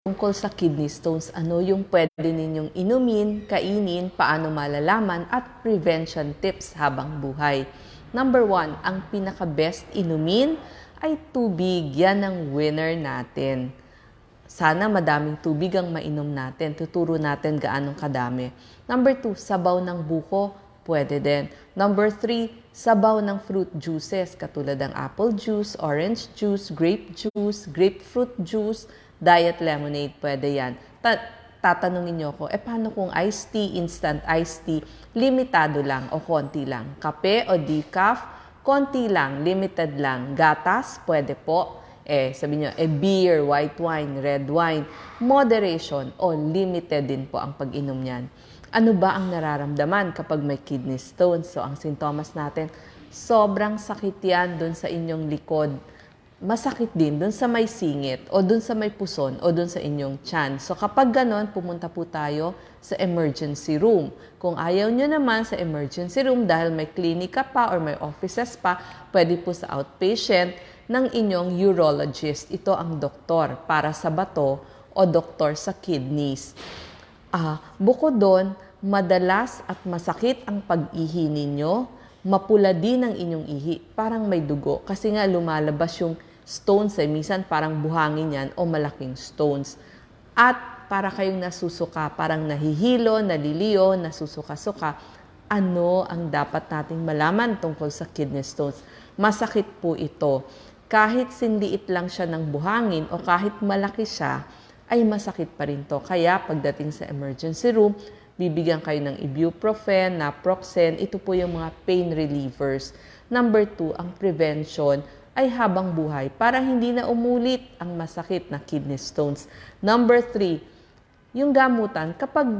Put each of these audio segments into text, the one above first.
Tungkol sa kidney stones, ano yung pwede ninyong inumin, kainin, paano malalaman, at prevention tips habang buhay. Number 1, ang pinaka-best inumin ay tubig. Yan ang winner natin. Sana madaming tubig ang mainom natin. Tuturo natin gaano kadami. Number 2, sabaw ng buko. Pwede din. Number 3, sabaw ng fruit juices katulad ng apple juice, orange juice, grape juice, grapefruit juice, diet lemonade. Pwede yan. Tatanungin nyo ko, paano kung iced tea, instant iced tea, limitado lang o konti lang? Kape o decaf, konti lang, limited lang. Gatas, pwede po. Sabi nyo, beer, white wine, red wine, moderation o limited din po ang pag-inom niyan. Ano ba ang nararamdaman kapag may kidney stones? So, ang sintomas natin, sobrang sakit yan dun sa inyong likod. Masakit din dun sa may singit o dun sa may puson o dun sa inyong tiyan. So, kapag ganon, pumunta po tayo sa emergency room. Kung ayaw nyo naman sa emergency room dahil may klinika pa or may offices pa, pwede po sa outpatient ng inyong urologist. Ito ang doktor para sa bato o doktor sa kidneys. Bukod doon, madalas at masakit ang pag-ihi ninyo, mapula din ang inyong ihi, parang may dugo. Kasi nga lumalabas yung stones, minsan parang buhangin yan o malaking stones. At para kayong nasusuka, parang nahihilo, naliliyo, nasusuka-suka. Ano ang dapat nating malaman tungkol sa kidney stones? Masakit po ito. Kahit sindiit lang siya ng buhangin o kahit malaki siya, ay masakit pa rin to. Kaya pagdating sa emergency room, bibigyan kayo ng ibuprofen, naproxen. Ito po yung mga pain relievers. Number 2, ang prevention ay habang buhay para hindi na umulit ang masakit na kidney stones. Number 3, yung gamutan kapag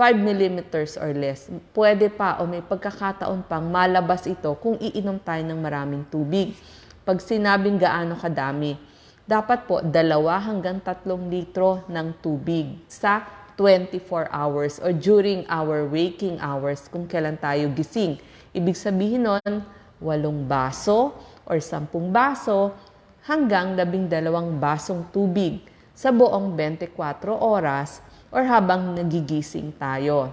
5 millimeters or less, pwede pa o may pagkakataon pang malabas ito kung iinom tayo ng maraming tubig. Pag sinabing gaano kadami, dapat po 2 hanggang 3 litro ng tubig sa 24 hours or during our waking hours kung kailan tayo gising. Ibig sabihin nun, 8 baso or 10 baso hanggang 12 basong tubig sa buong 24 oras or habang nagigising tayo.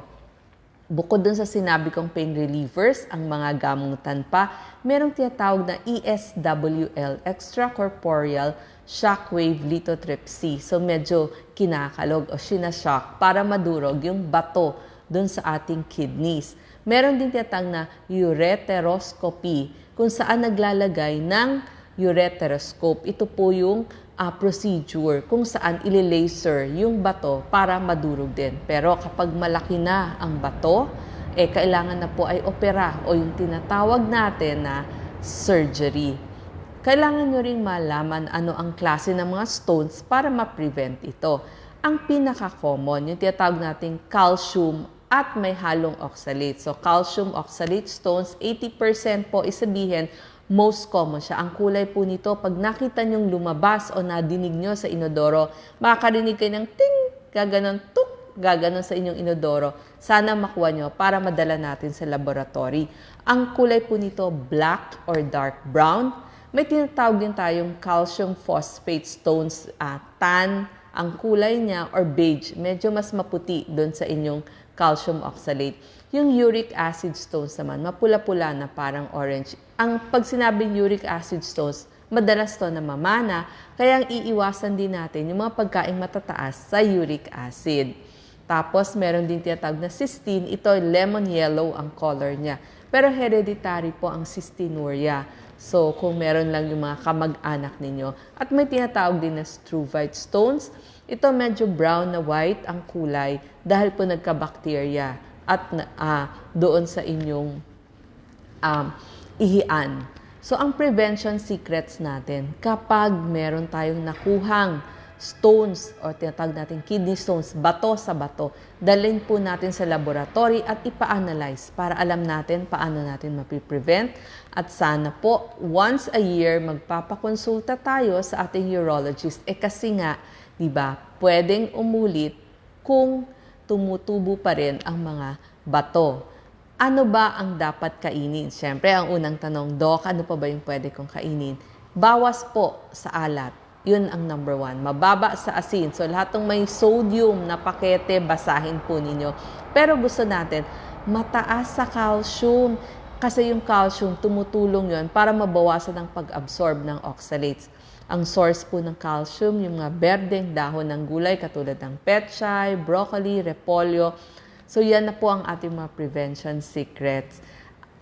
Bukod dun sa sinabi kong pain relievers, ang mga gamutan pa, merong tinatawag na ESWL, extracorporeal shockwave lithotripsy. So medyo kinakalog o sinashock para madurog yung bato dun sa ating kidneys. Meron din tinatawag na ureteroscopy, kung saan naglalagay ng ureteroscope. Ito po yung procedure kung saan ile-laser yung bato para madurog din. Pero kapag malaki na ang bato, kailangan na po ay opera o yung tinatawag natin na surgery. Kailangan nyo ring malaman ano ang klase ng mga stones para ma-prevent ito. Ang pinaka-common, yung tinatawag nating calcium at may halong oxalate. So calcium oxalate stones, 80% po isabihin, most common siya. Ang kulay po nito, pag nakita nyong lumabas o nadinig nyo sa inodoro, makakarinig kayo ng ting, gaganon, tuk, gaganon sa inyong inodoro. Sana makuha nyo para madala natin sa laboratory. Ang kulay po nito, black or dark brown. May tinatawag din tayong calcium phosphate stones, tan, ang kulay niya, or beige. Medyo mas maputi doon sa inyong calcium oxalate. Yung uric acid stones naman, mapula-pula na parang orange. Ang pag sinabing uric acid stones, madalas to na mamana, kaya ang iiwasan din natin yung mga pagkain matataas sa uric acid. Tapos meron din tinatawag na cystine, ito lemon yellow ang color niya. Pero hereditary po ang cystinuria. So kung meron lang yung mga kamag-anak ninyo. At may tinatawag din na struvite stones, ito medyo brown na white ang kulay dahil po nagka-bacteria at doon sa inyong ihian. So, ang prevention secrets natin, kapag meron tayong nakuhang stones o tinatawag natin kidney stones, bato sa bato, dalhin po natin sa laboratory at ipa-analyze para alam natin paano natin mapiprevent. At sana po, once a year, magpapakonsulta tayo sa ating urologist. Kasi nga, diba, pwedeng umulit kung tumutubo pa rin ang mga bato. Ano ba ang dapat kainin? Siyempre, ang unang tanong, Doc, ano pa ba yung pwede kong kainin? Bawas po sa alat. Yun ang number 1. Mababa sa asin. So, lahat ng may sodium na pakete, basahin po ninyo. Pero gusto natin, mataas sa calcium. Kasi yung calcium, tumutulong yon para mabawasan ang pag-absorb ng oxalates. Ang source po ng calcium, yung mga berdeng dahon ng gulay katulad ng pechay, broccoli, repolyo. So, yan na po ang ating mga prevention secrets.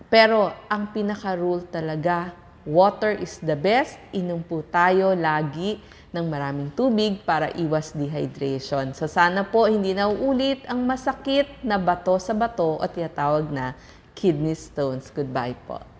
Pero, ang pinaka-rule talaga, water is the best. Inom po tayo lagi ng maraming tubig para iwas dehydration. So sana po hindi na uulit ang masakit na bato sa bato at tinatawag na kidney stones. Goodbye po.